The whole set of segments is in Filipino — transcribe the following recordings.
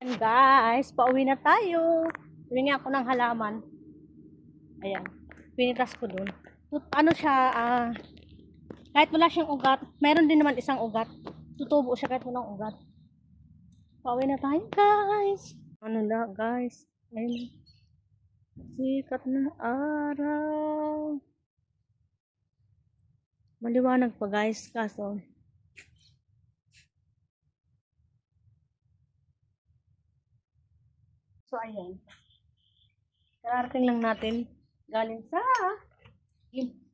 And guys, pauwi na tayo. Humingi ako ng halaman. Ayan. Pinitas ko dun. Ano siya, kahit wala siyang ugat, meron din naman isang ugat. Tutubo siya kahit walang ugat. Pauwi na tayo, guys. Ano na, guys? Ayun. Sikat na araw. Maliwanag pa, guys. Kaso, so, ayan. Kararating lang natin. Galing sa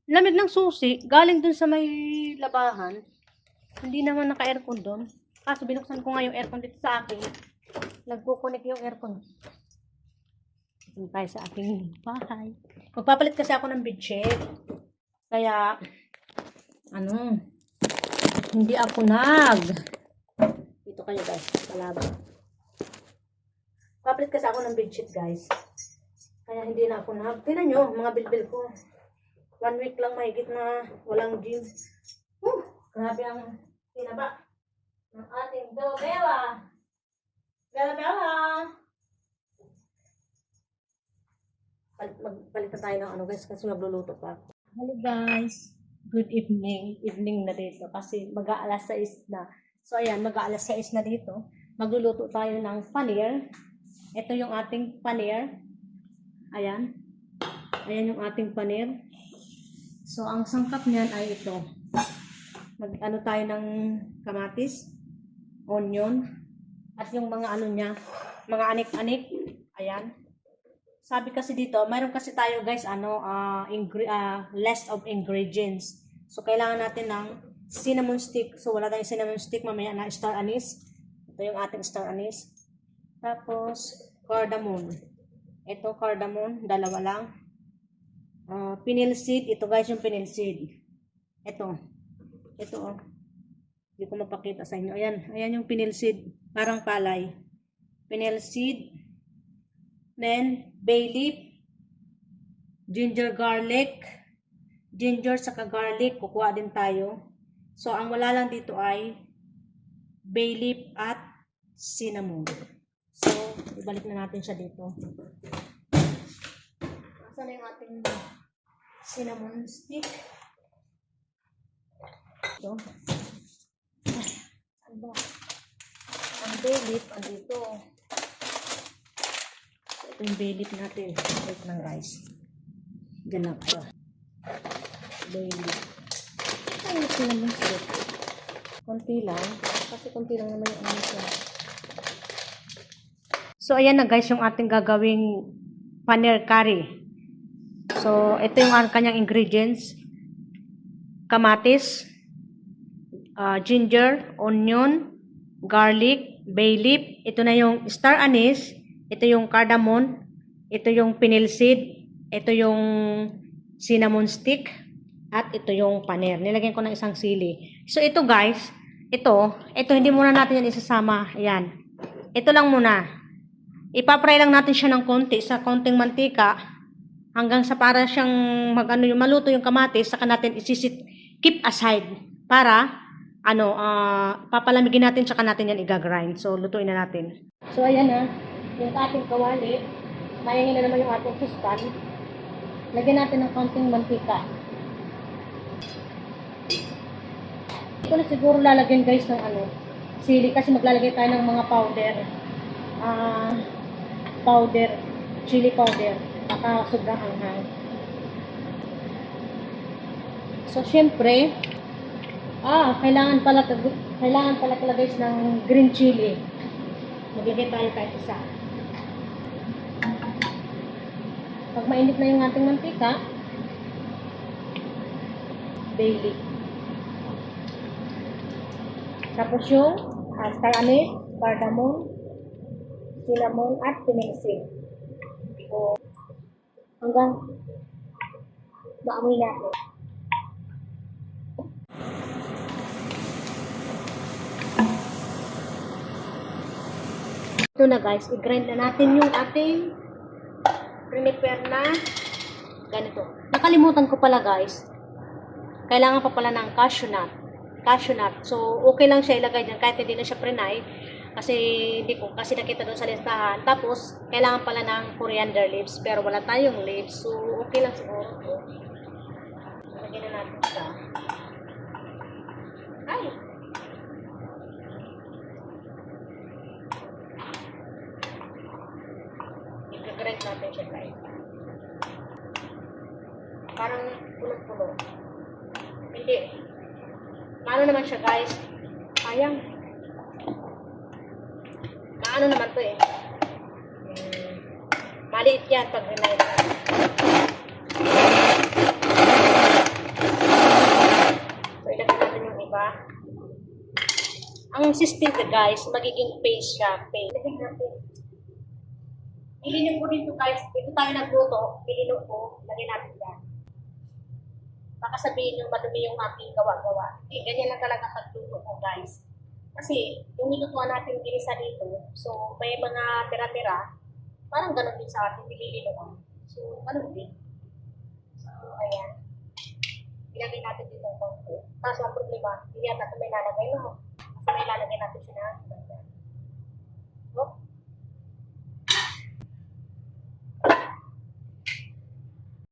lamig ng susi. Galing dun sa may labahan. Hindi naman naka-aircon dun. Kaso binuksan ko nga yung aircon dito sa akin. Nagkukunik yung aircon. Dito tayo sa aking bahay. Magpapalit kasi ako ng bedsheet. Kaya, hindi ako dito kayo guys, palabang. Papalit kasi ako ng bedsheet guys. Kaya hindi na ako tingnan nyo, mga bilbil ko. 1 week lang mahigit na walang gym. Grabe ang tinaba ng ating Bella. Bella. Magpalit na tayo ng guys kasi magluluto pa. Hello guys. Good evening. Evening na dito kasi mag-aalas 6 na. So ayan, mag-aalas 6 na dito. Magluluto tayo ng paneer. Ito yung ating paneer. Ayan. Ayan yung ating paneer. So ang sangkap niyan ay ito. Mag-ano tayo ng kamatis, onion, at yung mga niya, mga anik-anik. Ayan. Sabi kasi dito, mayroon kasi tayo guys, list of ingredients. So, kailangan natin ng cinnamon stick. So, wala tayong cinnamon stick, mamaya na star anise. Ito yung ating star anise. Tapos, cardamom. Ito, cardamom, dalawa lang. Fennel seed, ito guys yung fennel seed. Ito oh. Hindi ko mapakita sa inyo. Ayan yung fennel seed, parang palay. Fennel seed. Then, bay leaf, ginger garlic, ginger saka garlic, kukuha din tayo. So, ang wala lang dito ay bay leaf at cinnamon. So, ibalik na natin siya dito. Asan na yung ating cinnamon stick? Ito. Ano ba? Ang bay leaf, andito. Ito yung bay leaf natin. Wait lang guys. Diyan lang ito. Bay leaf. Ay, ito naman siya. Konti lang. Kasi konti lang naman yung siya. So, ayan na guys yung ating gagawing paneer curry. So, ito yung kanyang ingredients. Kamatis, ginger, onion, garlic, bay leaf. Ito na yung star anise. Ito yung cardamom, ito yung fennel seed, ito yung cinnamon stick, at ito yung paneer. Nilagyan ko ng isang sili. So ito guys, ito hindi muna natin yan isasama. Ayan. Ito lang muna. Ipapray lang natin siya ng konti sa konting mantika hanggang sa para siyang maluto yung kamatis, saka natin keep aside para papalamigin natin saka natin yan i-grind. So lutuin na natin. So ayan na. Yung ating kawali, mayangin na naman yung ating suspan. Lagyan natin ng konting mantika. Ito na siguro lalagyan guys ng sili kasi maglalagay tayo ng mga powder, chili powder, baka sobrang anghang. So syempre, kailangan pala guys ng green chili. Maglagay tayo kahit isa. Pag mainit na yung ating mantika, bay leaf. Tapos yung star anise, cardamom, cinnamon, at fennel seed. So, hanggang maamoy natin. Ito na guys, i-grind na natin yung ating prepare na ganito. Nakalimutan ko pala guys, kailangan pa pala ng cashew nut. Cashew nut. So, okay lang siya ilagay dyan kahit hindi na siya pre-night. Kasi hindi ko kasi nakita doon sa listahan. Tapos, kailangan pala ng coriander leaves. Pero wala tayong leaves. So, okay lang siguro to. Lagyan na natin siya. Ay! I-grind natin siya guys. Parang puno-puno. Hindi. Maano naman siya guys. Sayang. Maano naman to eh. Maliit yan pag grind. So, ilagay natin yung iba. Ang system guys, magiging paste siya. Paste. Ilagay natin. Ilinin ko dito guys. Dito tayo nagluto. Ilinin ko. Lagay natin yan. Baka sabihin yung madumi yung aking gawa-gawa. Ganyan lang talaga pagluto ko guys. Kasi yung nilutuan natin ginisa dito, so may mga tira-tira, parang ganun din sa ating nililinuan. So, ganun din. So, ayan. Ilagay natin dito ang konti. Tapos ang problema, hindi yata ito may lalagay, no? Kasi may lalagay natin siya na